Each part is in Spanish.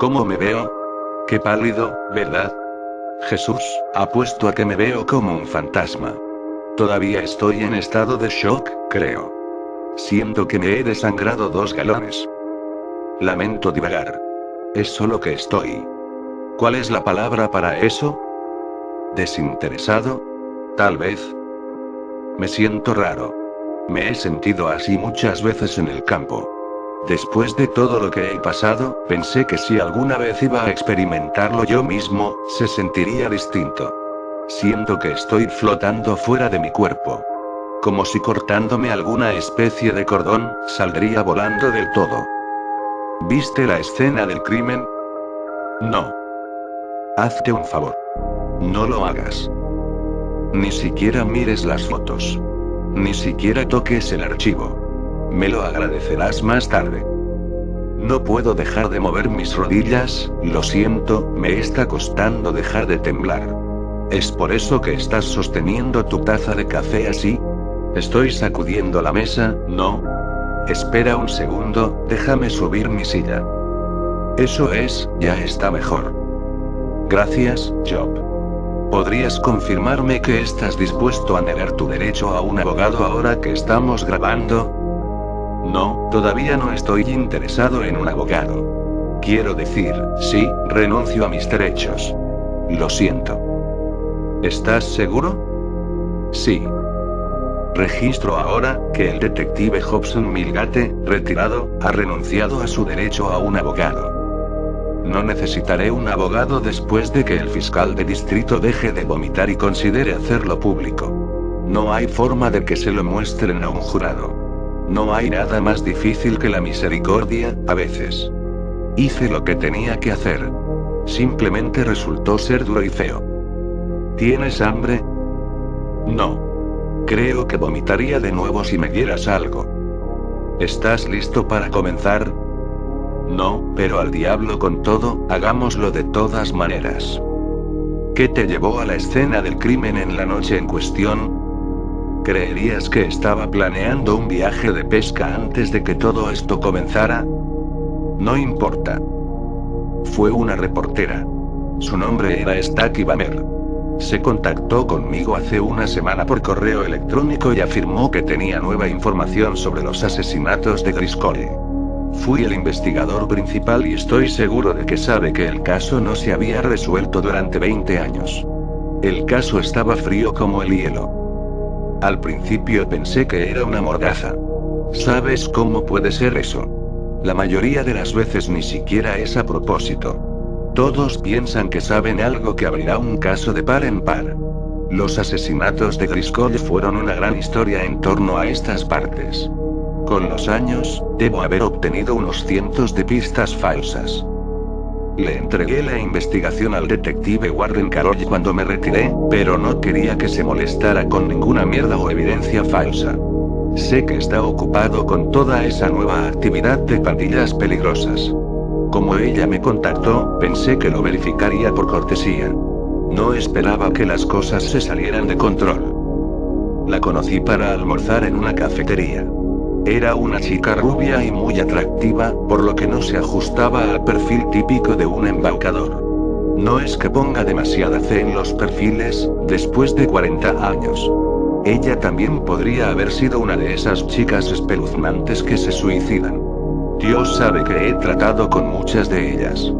¿Cómo me veo? Qué pálido, ¿verdad? Jesús, apuesto a que me veo como un fantasma. Todavía estoy en estado de shock, creo. Siento que me he desangrado 2 galones. Lamento divagar. Es solo que estoy. ¿Cuál es la palabra para eso? ¿Desinteresado? Tal vez. Me siento raro. Me he sentido así muchas veces en el campo. Después de todo lo que he pasado, pensé que si alguna vez iba a experimentarlo yo mismo, se sentiría distinto. Siento que estoy flotando fuera de mi cuerpo. Como si cortándome alguna especie de cordón, saldría volando del todo. ¿Viste la escena del crimen? No. Hazte un favor. No lo hagas. Ni siquiera mires las fotos. Ni siquiera toques el archivo. Me lo agradecerás más tarde. No puedo dejar de mover mis rodillas, lo siento, me está costando dejar de temblar. ¿Es por eso que estás sosteniendo tu taza de café así? Estoy sacudiendo la mesa, ¿no? Espera un segundo, déjame subir mi silla. Eso es, ya está mejor. Gracias, Job. ¿Podrías confirmarme que estás dispuesto a negar tu derecho a un abogado ahora que estamos grabando? No, todavía no estoy interesado en un abogado. Quiero decir, sí, renuncio a mis derechos. Lo siento. ¿Estás seguro? Sí. Registro ahora que el detective Hobson Milgate, retirado, ha renunciado a su derecho a un abogado. No necesitaré un abogado después de que el fiscal de distrito deje de vomitar y considere hacerlo público. No hay forma de que se lo muestren a un jurado. No hay nada más difícil que la misericordia, a veces. Hice lo que tenía que hacer. Simplemente resultó ser duro y feo. ¿Tienes hambre? No. Creo que vomitaría de nuevo si me dieras algo. ¿Estás listo para comenzar? No, pero al diablo con todo, hagámoslo de todas maneras. ¿Qué te llevó a la escena del crimen en la noche en cuestión? ¿Creerías que estaba planeando un viaje de pesca antes de que todo esto comenzara? No importa. Fue una reportera. Su nombre era Stacey Bamer. Se contactó conmigo hace una semana por correo electrónico y afirmó que tenía nueva información sobre los asesinatos de Driscoll. Fui el investigador principal y estoy seguro de que sabe que el caso no se había resuelto durante 20 años. El caso estaba frío como el hielo. Al principio pensé que era una mordaza. ¿Sabes cómo puede ser eso? La mayoría de las veces ni siquiera es a propósito. Todos piensan que saben algo que abrirá un caso de par en par. Los asesinatos de Driscoll fueron una gran historia en torno a estas partes. Con los años, debo haber obtenido unos cientos de pistas falsas. Le entregué la investigación al detective Warren Carroll cuando me retiré, pero no quería que se molestara con ninguna mierda o evidencia falsa. Sé que está ocupado con toda esa nueva actividad de pandillas peligrosas. Como ella me contactó, pensé que lo verificaría por cortesía. No esperaba que las cosas se salieran de control. La conocí para almorzar en una cafetería. Era una chica rubia y muy atractiva, por lo que no se ajustaba al perfil típico de un embaucador. No es que ponga demasiada fe en los perfiles, después de 40 años. Ella también podría haber sido una de esas chicas espeluznantes que se suicidan. Dios sabe que he tratado con muchas de ellas.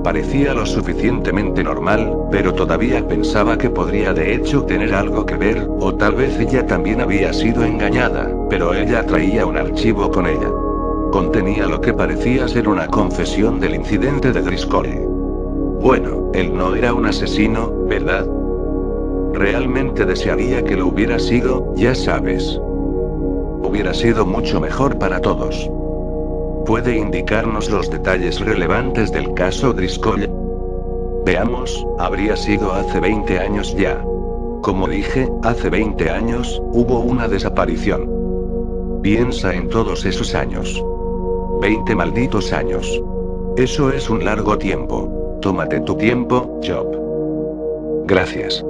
Parecía lo suficientemente normal, pero todavía pensaba que podría de hecho tener algo que ver, o tal vez ella también había sido engañada, pero ella traía un archivo con ella. Contenía lo que parecía ser una confesión del incidente de Driscoll. Bueno, él no era un asesino, ¿verdad? Realmente desearía que lo hubiera sido, ya sabes. Hubiera sido mucho mejor para todos. ¿Puede indicarnos los detalles relevantes del caso Driscoll? Veamos, habría sido hace 20 años ya. Como dije, hace 20 años, hubo una desaparición. Piensa en todos esos años. 20 malditos años. Eso es un largo tiempo. Tómate tu tiempo, Job. Gracias.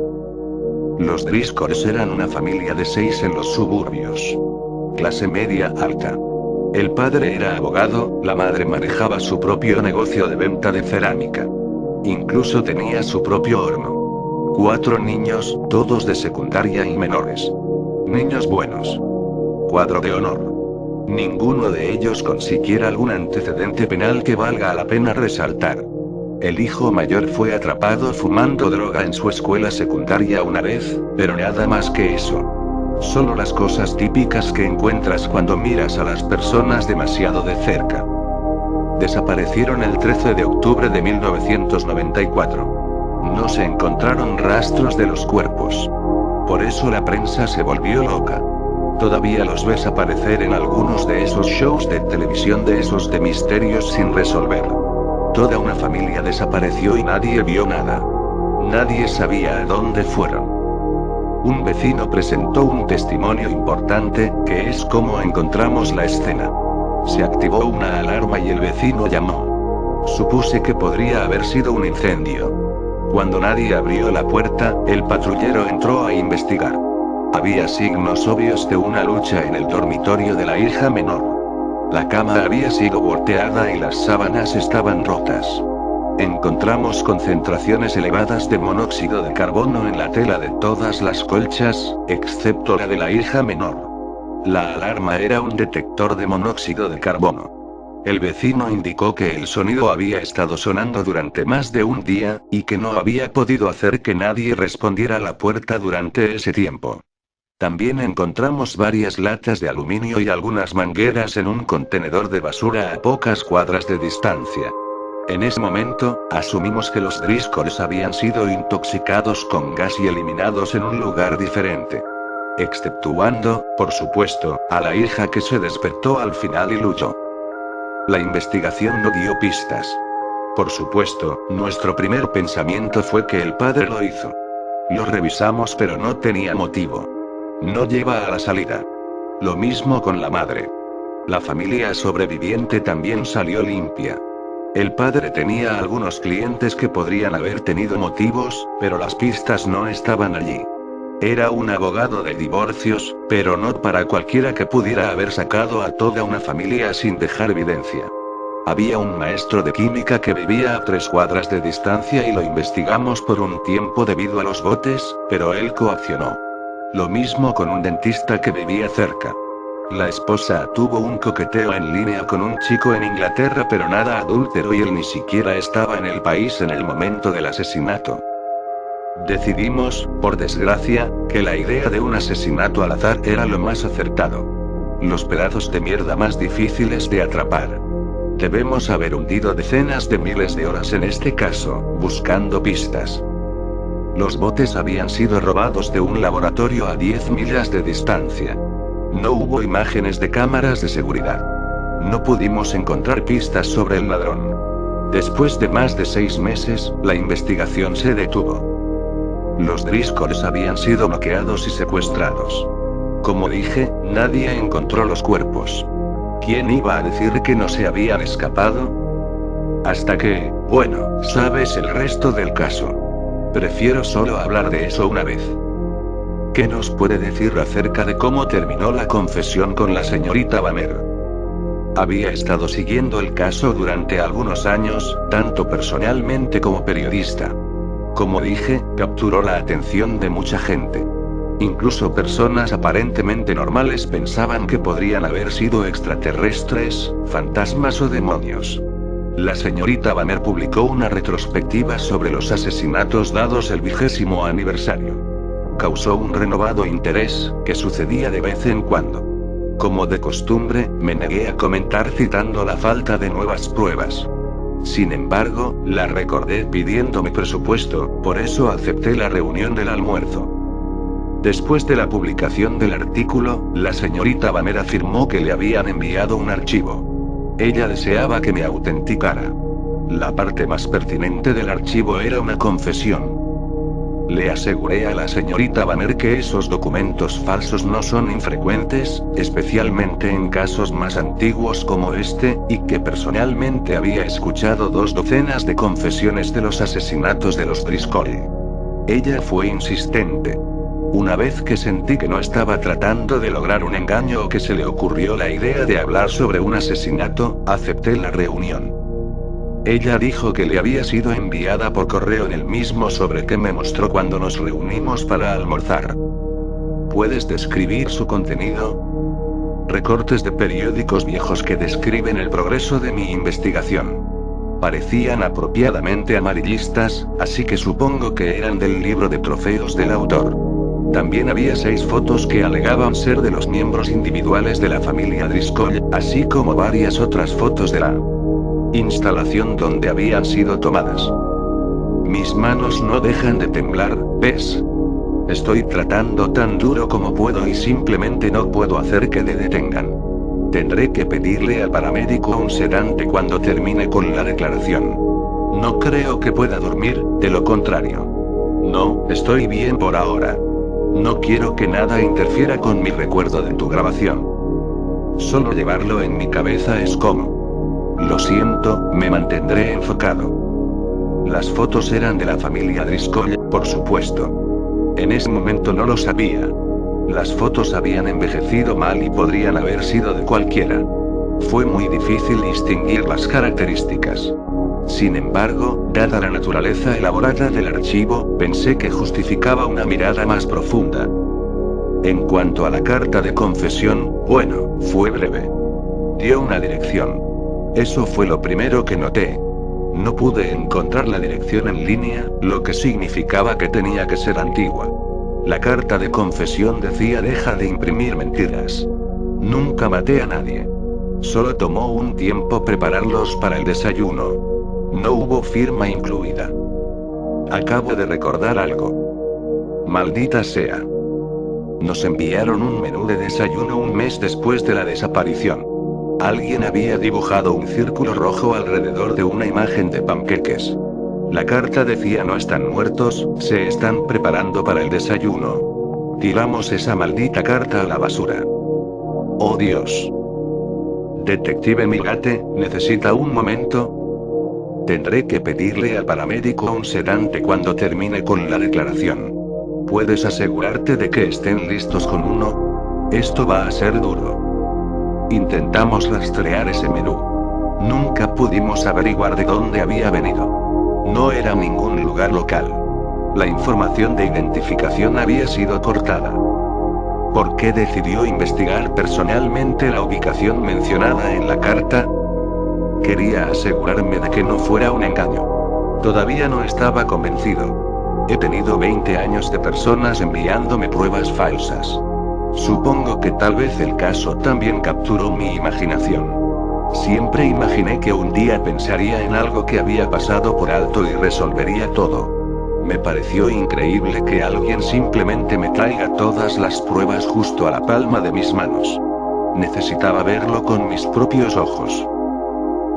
Los Driscolls eran una familia de 6 en los suburbios. Clase media alta. El padre era abogado, la madre manejaba su propio negocio de venta de cerámica. Incluso tenía su propio horno. 4 niños, todos de secundaria y menores. Niños buenos. Cuadro de honor. Ninguno de ellos con siquiera algún antecedente penal que valga la pena resaltar. El hijo mayor fue atrapado fumando droga en su escuela secundaria una vez, pero nada más que eso. Solo las cosas típicas que encuentras cuando miras a las personas demasiado de cerca. Desaparecieron el 13 de octubre de 1994. No se encontraron rastros de los cuerpos. Por eso la prensa se volvió loca. Todavía los ves aparecer en algunos de esos shows de televisión de esos de misterios sin resolver. Toda una familia desapareció y nadie vio nada. Nadie sabía a dónde fueron. Un vecino presentó un testimonio importante, que es cómo encontramos la escena. Se activó una alarma y el vecino llamó. Supuse que podría haber sido un incendio. Cuando nadie abrió la puerta, el patrullero entró a investigar. Había signos obvios de una lucha en el dormitorio de la hija menor. La cama había sido volteada y las sábanas estaban rotas. Encontramos concentraciones elevadas de monóxido de carbono en la tela de todas las colchas, excepto la de la hija menor. La alarma era un detector de monóxido de carbono. El vecino indicó que el sonido había estado sonando durante más de un día, y que no había podido hacer que nadie respondiera a la puerta durante ese tiempo. También encontramos varias latas de aluminio y algunas mangueras en un contenedor de basura a pocas cuadras de distancia. En ese momento, asumimos que los Driscolls habían sido intoxicados con gas y eliminados en un lugar diferente. Exceptuando, por supuesto, a la hija que se despertó al final y luchó. La investigación no dio pistas. Por supuesto, nuestro primer pensamiento fue que el padre lo hizo. Lo revisamos pero no tenía motivo. No lleva a la salida. Lo mismo con la madre. La familia sobreviviente también salió limpia. El padre tenía algunos clientes que podrían haber tenido motivos, pero las pistas no estaban allí. Era un abogado de divorcios, pero no para cualquiera que pudiera haber sacado a toda una familia sin dejar evidencia. Había un maestro de química que vivía a 3 cuadras de distancia y lo investigamos por un tiempo debido a los botes, pero él coaccionó. Lo mismo con un dentista que vivía cerca. La esposa tuvo un coqueteo en línea con un chico en Inglaterra, pero nada adúltero, y él ni siquiera estaba en el país en el momento del asesinato. Decidimos, por desgracia, que la idea de un asesinato al azar era lo más acertado. Los pedazos de mierda más difíciles de atrapar. Debemos haber hundido decenas de miles de horas en este caso, buscando pistas. Los botes habían sido robados de un laboratorio a 10 millas de distancia. No hubo imágenes de cámaras de seguridad. No pudimos encontrar pistas sobre el ladrón. Después de más de 6 meses, la investigación se detuvo. Los Driscolls habían sido bloqueados y secuestrados. Como dije, nadie encontró los cuerpos. ¿Quién iba a decir que no se habían escapado? Hasta que, bueno, sabes el resto del caso. Prefiero solo hablar de eso una vez. ¿Qué nos puede decir acerca de cómo terminó la confesión con la señorita Bamer? Había estado siguiendo el caso durante algunos años, tanto personalmente como periodista. Como dije, capturó la atención de mucha gente. Incluso personas aparentemente normales pensaban que podrían haber sido extraterrestres, fantasmas o demonios. La señorita Bamer publicó una retrospectiva sobre los asesinatos dados el 20º aniversario. Causó un renovado interés, que sucedía de vez en cuando. Como de costumbre, me negué a comentar citando la falta de nuevas pruebas. Sin embargo, la recordé pidiendo mi presupuesto, por eso acepté la reunión del almuerzo. Después de la publicación del artículo, la señorita Bamer afirmó que le habían enviado un archivo. Ella deseaba que me autenticara. La parte más pertinente del archivo era una confesión. Le aseguré a la señorita Bamer que esos documentos falsos no son infrecuentes, especialmente en casos más antiguos como este, y que personalmente había escuchado 2 docenas de confesiones de los asesinatos de los Driscoll. Ella fue insistente. Una vez que sentí que no estaba tratando de lograr un engaño o que se le ocurrió la idea de hablar sobre un asesinato, acepté la reunión. Ella dijo que le había sido enviada por correo en el mismo sobre que me mostró cuando nos reunimos para almorzar. ¿Puedes describir su contenido? Recortes de periódicos viejos que describen el progreso de mi investigación. Parecían apropiadamente amarillistas, así que supongo que eran del libro de trofeos del autor. También había 6 fotos que alegaban ser de los miembros individuales de la familia Driscoll, así como varias otras fotos de la instalación donde habían sido tomadas. Mis manos no dejan de temblar, ¿ves? Estoy tratando tan duro como puedo y simplemente no puedo hacer que le detengan. Tendré que pedirle al paramédico un sedante cuando termine con la declaración. No creo que pueda dormir, de lo contrario. No, estoy bien por ahora. No quiero que nada interfiera con mi recuerdo de tu grabación. Solo llevarlo en mi cabeza es como... Lo siento, me mantendré enfocado. Las fotos eran de la familia Driscoll, por supuesto. En ese momento no lo sabía. Las fotos habían envejecido mal y podrían haber sido de cualquiera. Fue muy difícil distinguir las características. Sin embargo, dada la naturaleza elaborada del archivo, pensé que justificaba una mirada más profunda. En cuanto a la carta de confesión, bueno, fue breve. Dio una dirección. Eso fue lo primero que noté. No pude encontrar la dirección en línea, lo que significaba que tenía que ser antigua. La carta de confesión decía: deja de imprimir mentiras. Nunca maté a nadie. Solo tomó un tiempo prepararlos para el desayuno. No hubo firma incluida. Acabo de recordar algo. Maldita sea. Nos enviaron un menú de desayuno un mes después de la desaparición. Alguien había dibujado un círculo rojo alrededor de una imagen de panqueques. La carta decía: no están muertos, se están preparando para el desayuno. Tiramos esa maldita carta a la basura. Oh Dios. Detective Migate, ¿necesita un momento? Tendré que pedirle al paramédico un sedante cuando termine con la declaración. ¿Puedes asegurarte de que estén listos con uno? Esto va a ser duro. Intentamos rastrear ese menú. Nunca pudimos averiguar de dónde había venido. No era ningún lugar local. La información de identificación había sido cortada. ¿Por qué decidió investigar personalmente la ubicación mencionada en la carta? Quería asegurarme de que no fuera un engaño. Todavía no estaba convencido. He tenido 20 años de personas enviándome pruebas falsas. Supongo que tal vez el caso también capturó mi imaginación. Siempre imaginé que un día pensaría en algo que había pasado por alto y resolvería todo. Me pareció increíble que alguien simplemente me traiga todas las pruebas justo a la palma de mis manos. Necesitaba verlo con mis propios ojos.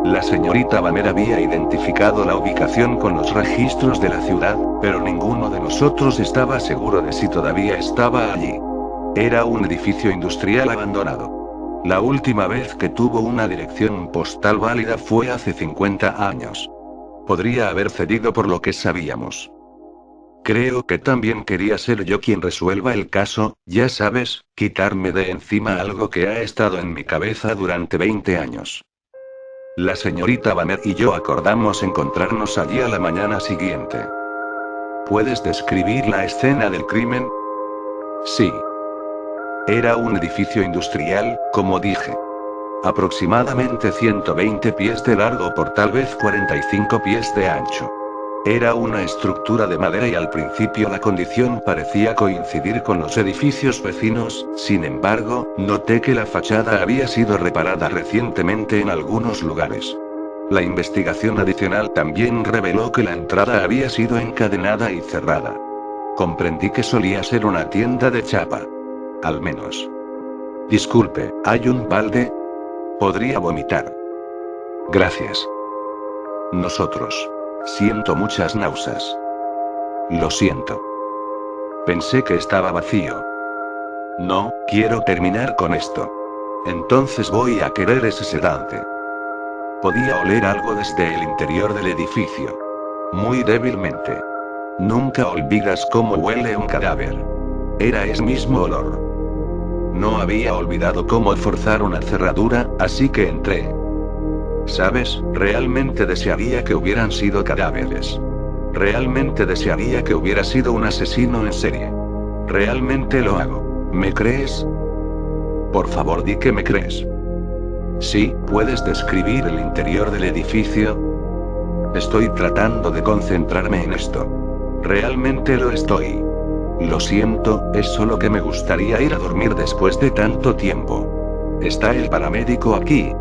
La señorita Banner había identificado la ubicación con los registros de la ciudad, pero ninguno de nosotros estaba seguro de si todavía estaba allí. Era un edificio industrial abandonado. La última vez que tuvo una dirección postal válida fue hace 50 años. Podría haber cedido por lo que sabíamos. Creo que también quería ser yo quien resuelva el caso, ya sabes, quitarme de encima algo que ha estado en mi cabeza durante 20 años. La señorita Banner y yo acordamos encontrarnos allí a la mañana siguiente. ¿Puedes describir la escena del crimen? Sí. Era un edificio industrial, como dije. Aproximadamente 120 pies de largo por tal vez 45 pies de ancho. Era una estructura de madera y al principio la condición parecía coincidir con los edificios vecinos, sin embargo, noté que la fachada había sido reparada recientemente en algunos lugares. La investigación adicional también reveló que la entrada había sido encadenada y cerrada. Comprendí que solía ser una tienda de chapa. Al menos. Disculpe, ¿hay un balde? Podría vomitar. Gracias. Nosotros. Siento muchas náuseas. Lo siento. Pensé que estaba vacío. No, quiero terminar con esto. Entonces voy a querer ese sedante. Podía oler algo desde el interior del edificio. Muy débilmente. Nunca olvidas cómo huele un cadáver. Era ese mismo olor. No había olvidado cómo forzar una cerradura, así que entré. ¿Sabes? Realmente desearía que hubieran sido cadáveres. Realmente desearía que hubiera sido un asesino en serie. Realmente lo hago. ¿Me crees? Por favor, di que me crees. Sí, ¿puedes describir el interior del edificio? Estoy tratando de concentrarme en esto. Realmente lo estoy. Lo siento, es solo que me gustaría ir a dormir después de tanto tiempo. ¿Está el paramédico aquí?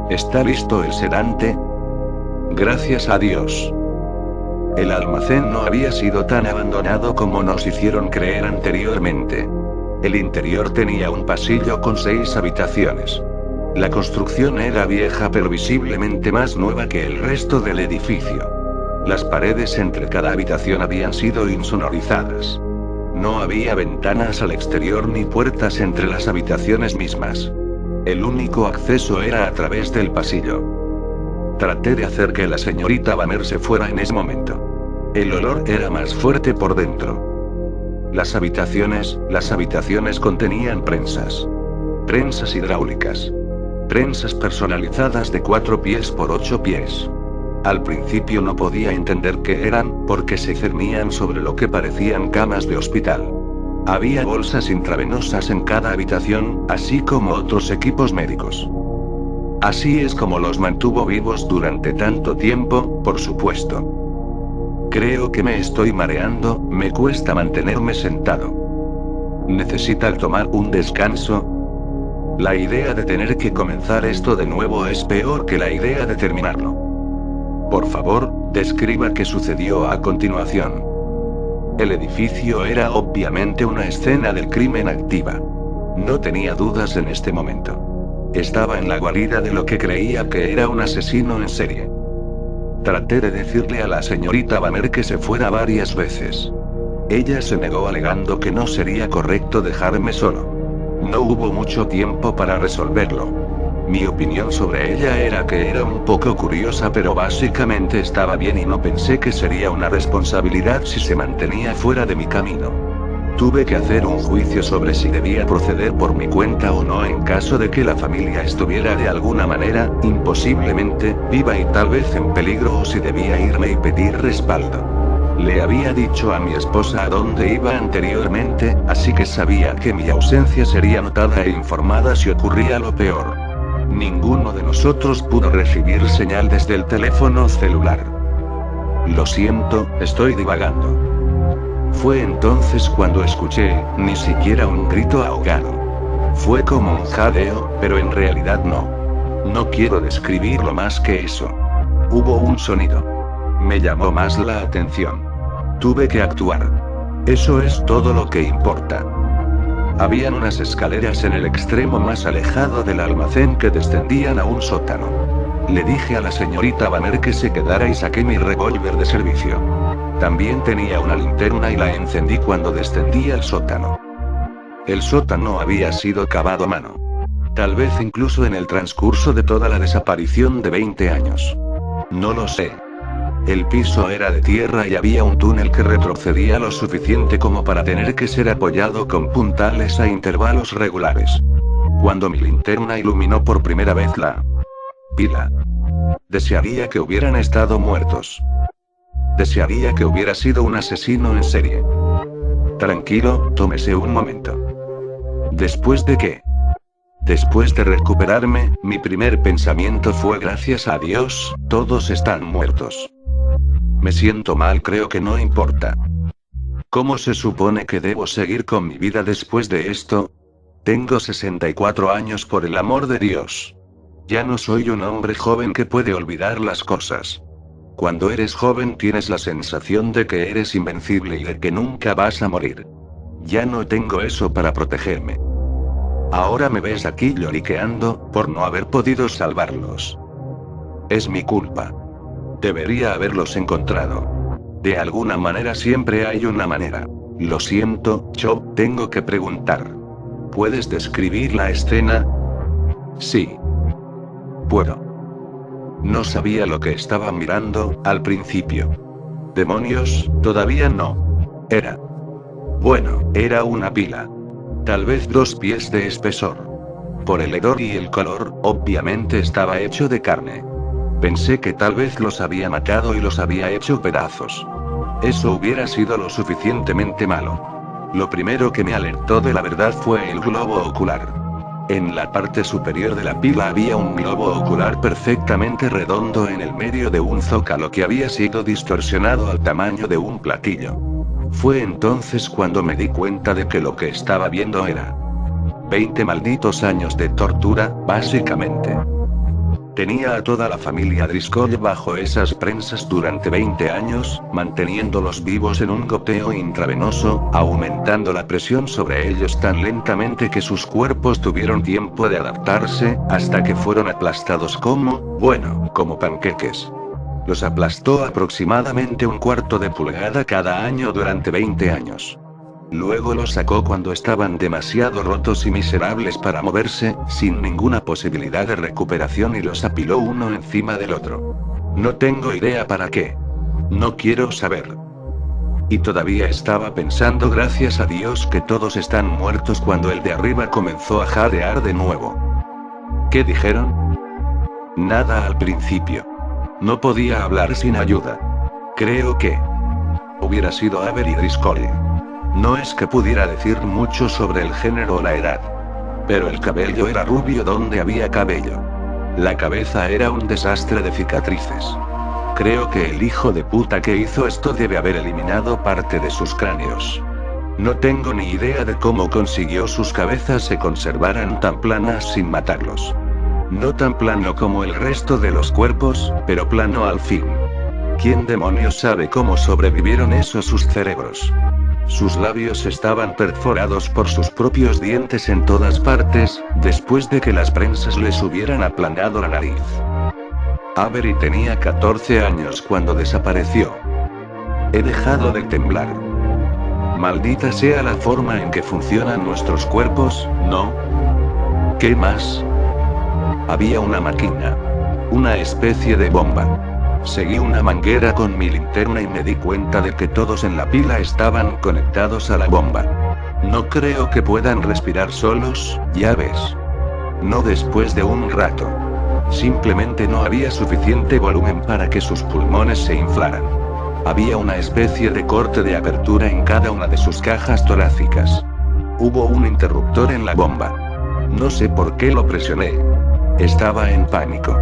¿Está listo el sedante? Gracias a Dios. El almacén no había sido tan abandonado como nos hicieron creer anteriormente. El interior tenía un pasillo con 6 habitaciones. La construcción era vieja pero visiblemente más nueva que el resto del edificio. Las paredes entre cada habitación habían sido insonorizadas. No había ventanas al exterior ni puertas entre las habitaciones mismas. El único acceso era a través del pasillo. Traté de hacer que la señorita Banner se fuera en ese momento. El olor era más fuerte por dentro. Las habitaciones contenían prensas. Prensas hidráulicas. Prensas personalizadas de 4 pies por 8 pies. Al principio no podía entender qué eran, porque se cernían sobre lo que parecían camas de hospital. Había bolsas intravenosas en cada habitación, así como otros equipos médicos. Así es como los mantuvo vivos durante tanto tiempo, por supuesto. Creo que me estoy mareando, me cuesta mantenerme sentado. ¿Necesita tomar un descanso? La idea de tener que comenzar esto de nuevo es peor que la idea de terminarlo. Por favor, describa qué sucedió a continuación. El edificio era obviamente una escena del crimen activa. No tenía dudas en este momento. Estaba en la guarida de lo que creía que era un asesino en serie. Traté de decirle a la señorita Banner que se fuera varias veces. Ella se negó alegando que no sería correcto dejarme solo. No hubo mucho tiempo para resolverlo. Mi opinión sobre ella era que era un poco curiosa, pero básicamente estaba bien y no pensé que sería una responsabilidad si se mantenía fuera de mi camino. Tuve que hacer un juicio sobre si debía proceder por mi cuenta o no en caso de que la familia estuviera de alguna manera, imposiblemente, viva y tal vez en peligro, o si debía irme y pedir respaldo. Le había dicho a mi esposa a dónde iba anteriormente, así que sabía que mi ausencia sería notada e informada si ocurría lo peor. Ninguno de nosotros pudo recibir señal desde el teléfono celular. Lo siento, estoy divagando. Fue entonces cuando escuché, ni siquiera un grito ahogado. Fue como un jadeo, pero en realidad no. No quiero describirlo más que eso. Hubo un sonido. Me llamó más la atención. Tuve que actuar. Eso es todo lo que importa. Habían unas escaleras en el extremo más alejado del almacén que descendían a un sótano. Le dije a la señorita Banner que se quedara y saqué mi revólver de servicio. También tenía una linterna y la encendí cuando descendí al sótano. El sótano había sido cavado a mano. Tal vez incluso en el transcurso de toda la desaparición de 20 años. No lo sé. El piso era de tierra y había un túnel que retrocedía lo suficiente como para tener que ser apoyado con puntales a intervalos regulares. Cuando mi linterna iluminó por primera vez la pila, desearía que hubieran estado muertos. Desearía que hubiera sido un asesino en serie. Tranquilo, tómese un momento. ¿Después de qué? Después de recuperarme, mi primer pensamiento fue: gracias a Dios, todos están muertos. Me siento mal, creo que no importa. ¿Cómo se supone que debo seguir con mi vida después de esto? Tengo 64 años, por el amor de Dios. Ya no soy un hombre joven que puede olvidar las cosas. Cuando eres joven tienes la sensación de que eres invencible y de que nunca vas a morir. Ya no tengo eso para protegerme. Ahora me ves aquí lloriqueando, por no haber podido salvarlos. Es mi culpa. Debería haberlos encontrado. De alguna manera siempre hay una manera. Lo siento, Chop, tengo que preguntar. ¿Puedes describir la escena? Sí. Puedo. No sabía lo que estaba mirando, al principio. Demonios, todavía no. Era Bueno, era una pila. Tal vez 2 pies de espesor. Por el hedor y el color, obviamente estaba hecho de carne. Pensé que tal vez los había matado y los había hecho pedazos. Eso hubiera sido lo suficientemente malo. Lo primero que me alertó de la verdad fue el globo ocular. En la parte superior de la pila había un globo ocular perfectamente redondo en el medio de un zócalo que había sido distorsionado al tamaño de un platillo. Fue entonces cuando me di cuenta de que lo que estaba viendo era 20 malditos años de tortura, básicamente. Tenía a toda la familia Driscoll bajo esas prensas durante 20 años, manteniéndolos vivos en un goteo intravenoso, aumentando la presión sobre ellos tan lentamente que sus cuerpos tuvieron tiempo de adaptarse, hasta que fueron aplastados como panqueques. Los aplastó aproximadamente 1/4 de pulgada cada año durante 20 años. Luego los sacó cuando estaban demasiado rotos y miserables para moverse, sin ninguna posibilidad de recuperación, y los apiló uno encima del otro. No tengo idea para qué. No quiero saber. Y todavía estaba pensando, gracias a Dios que todos están muertos, cuando el de arriba comenzó a jadear de nuevo. ¿Qué dijeron? Nada al principio. No podía hablar sin ayuda. Creo que hubiera sido Avery Driscoll. No es que pudiera decir mucho sobre el género o la edad. Pero el cabello era rubio donde había cabello. La cabeza era un desastre de cicatrices. Creo que el hijo de puta que hizo esto debe haber eliminado parte de sus cráneos. No tengo ni idea de cómo consiguió sus cabezas se conservaran tan planas sin matarlos. No tan plano como el resto de los cuerpos, pero plano al fin. ¿Quién demonios sabe cómo sobrevivieron esos sus cerebros? Sus labios estaban perforados por sus propios dientes en todas partes, después de que las prensas les hubieran aplanado la nariz. Avery tenía 14 años cuando desapareció. He dejado de temblar. Maldita sea la forma en que funcionan nuestros cuerpos, ¿no? ¿Qué más? Había una máquina. Una especie de bomba. Seguí una manguera con mi linterna y me di cuenta de que todos en la pila estaban conectados a la bomba. No creo que puedan respirar solos, ya ves. No después de un rato. Simplemente no había suficiente volumen para que sus pulmones se inflaran. Había una especie de corte de apertura en cada una de sus cajas torácicas. Hubo un interruptor en la bomba. No sé por qué lo presioné. Estaba en pánico.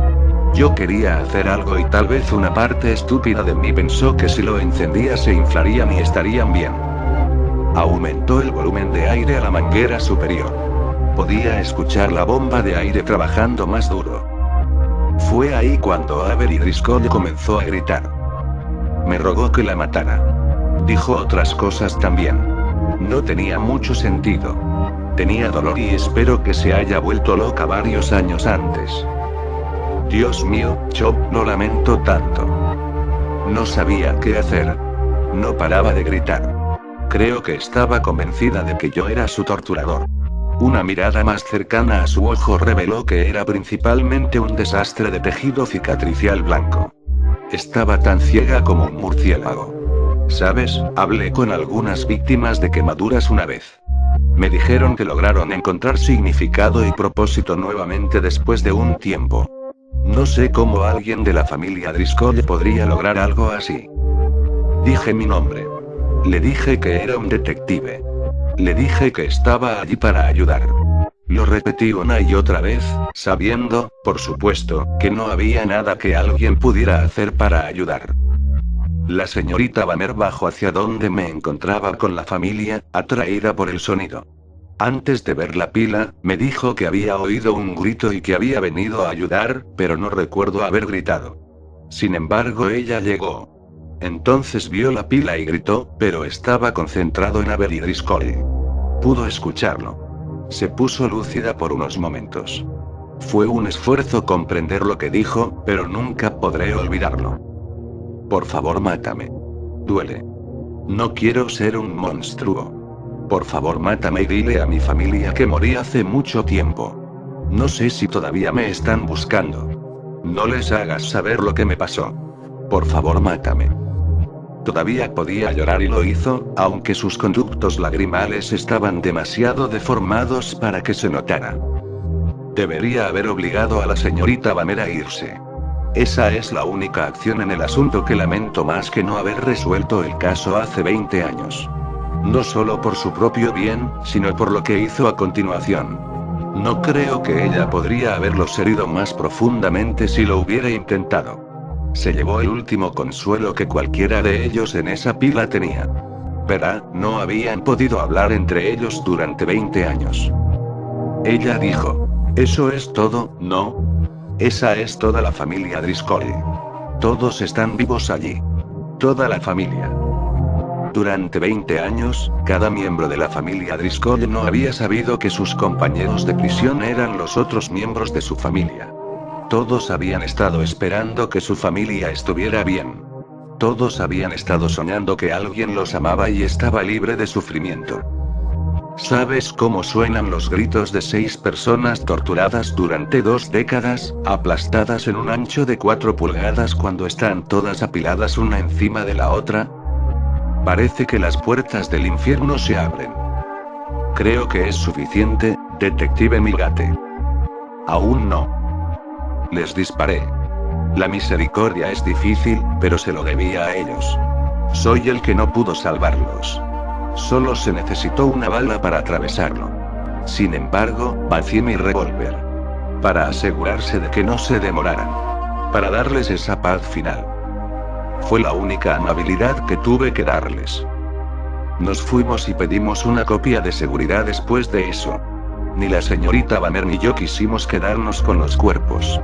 Yo quería hacer algo y tal vez una parte estúpida de mí pensó que si lo encendía se inflarían y estarían bien. Aumentó el volumen de aire a la manguera superior. Podía escuchar la bomba de aire trabajando más duro. Fue ahí cuando Avery Driscoll comenzó a gritar. Me rogó que la matara. Dijo otras cosas también. No tenía mucho sentido. Tenía dolor y espero que se haya vuelto loca varios años antes. Dios mío, Chop, lo lamento tanto. No sabía qué hacer. No paraba de gritar. Creo que estaba convencida de que yo era su torturador. Una mirada más cercana a su ojo reveló que era principalmente un desastre de tejido cicatricial blanco. Estaba tan ciega como un murciélago. ¿Sabes? Hablé con algunas víctimas de quemaduras una vez. Me dijeron que lograron encontrar significado y propósito nuevamente después de un tiempo. No sé cómo alguien de la familia Driscoll podría lograr algo así. Dije mi nombre. Le dije que era un detective. Le dije que estaba allí para ayudar. Lo repetí una y otra vez, sabiendo, por supuesto, que no había nada que alguien pudiera hacer para ayudar. La señorita Banner bajó hacia donde me encontraba con la familia, atraída por el sonido. Antes de ver la pila, me dijo que había oído un grito y que había venido a ayudar, pero no recuerdo haber gritado. Sin embargo, ella llegó. Entonces vio la pila y gritó, pero estaba concentrado en Avery Driscoll. Pudo escucharlo. Se puso lúcida por unos momentos. Fue un esfuerzo comprender lo que dijo, pero nunca podré olvidarlo. Por favor, mátame. Duele. No quiero ser un monstruo. Por favor, mátame y dile a mi familia que morí hace mucho tiempo. No sé si todavía me están buscando. No les hagas saber lo que me pasó. Por favor, mátame. todavía podía llorar y lo hizo, aunque sus conductos lagrimales estaban demasiado deformados para que se notara. Debería haber obligado a la señorita Banner a irse. Esa es la única acción en el asunto que lamento más que no haber resuelto el caso hace 20 años. No solo por su propio bien, sino por lo que hizo a continuación. No creo que ella podría haberlos herido más profundamente si lo hubiera intentado. Se llevó el último consuelo que cualquiera de ellos en esa pila tenía. Verá, no habían podido hablar entre ellos durante 20 años. Ella dijo: «Eso es todo, ¿no? Esa es toda la familia Driscoll. Todos están vivos allí. Toda la familia». Durante 20 años, cada miembro de la familia Driscoll no había sabido que sus compañeros de prisión eran los otros miembros de su familia. Todos habían estado esperando que su familia estuviera bien. Todos habían estado soñando que alguien los amaba y estaba libre de sufrimiento. ¿Sabes cómo suenan los gritos de 6 personas torturadas durante 2 décadas, aplastadas en un ancho de 4 pulgadas cuando están todas apiladas una encima de la otra? Parece que las puertas del infierno se abren. Creo que es suficiente, detective Migate. Aún no. Les disparé. La misericordia es difícil, pero se lo debía a ellos. Soy el que no pudo salvarlos. Solo se necesitó una bala para atravesarlo. Sin embargo, vacié mi revólver. Para asegurarse de que no se demoraran. Para darles esa paz final. Fue la única amabilidad que tuve que darles. Nos fuimos y pedimos una copia de seguridad después de eso. Ni la señorita Banner ni yo quisimos quedarnos con los cuerpos.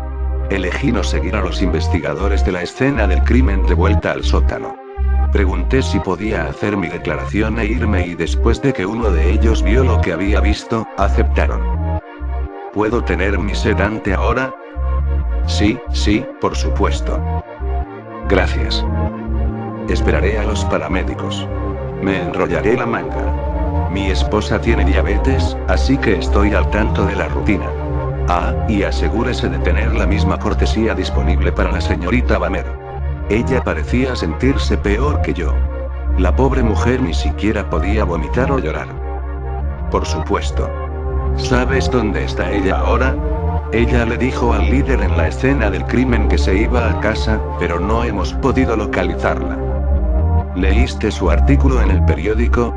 Elegí no seguir a los investigadores de la escena del crimen de vuelta al sótano. Pregunté si podía hacer mi declaración e irme y después de que uno de ellos vio lo que había visto, aceptaron. ¿Puedo tener mi sedante ahora? Sí, por supuesto. Gracias. Esperaré a los paramédicos. Me enrollaré la manga. Mi esposa tiene diabetes, así que estoy al tanto de la rutina. Y asegúrese de tener la misma cortesía disponible para la señorita Banner. Ella parecía sentirse peor que yo. La pobre mujer ni siquiera podía vomitar o llorar. Por supuesto. ¿Sabes dónde está ella ahora? Ella le dijo al líder en la escena del crimen que se iba a casa, pero no hemos podido localizarla. ¿Leíste su artículo en el periódico?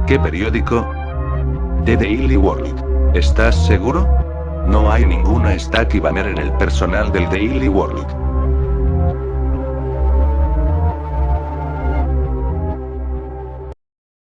¿Qué periódico? The Daily World. ¿Estás seguro? No hay ninguna Stacy Banner en el personal del Daily World.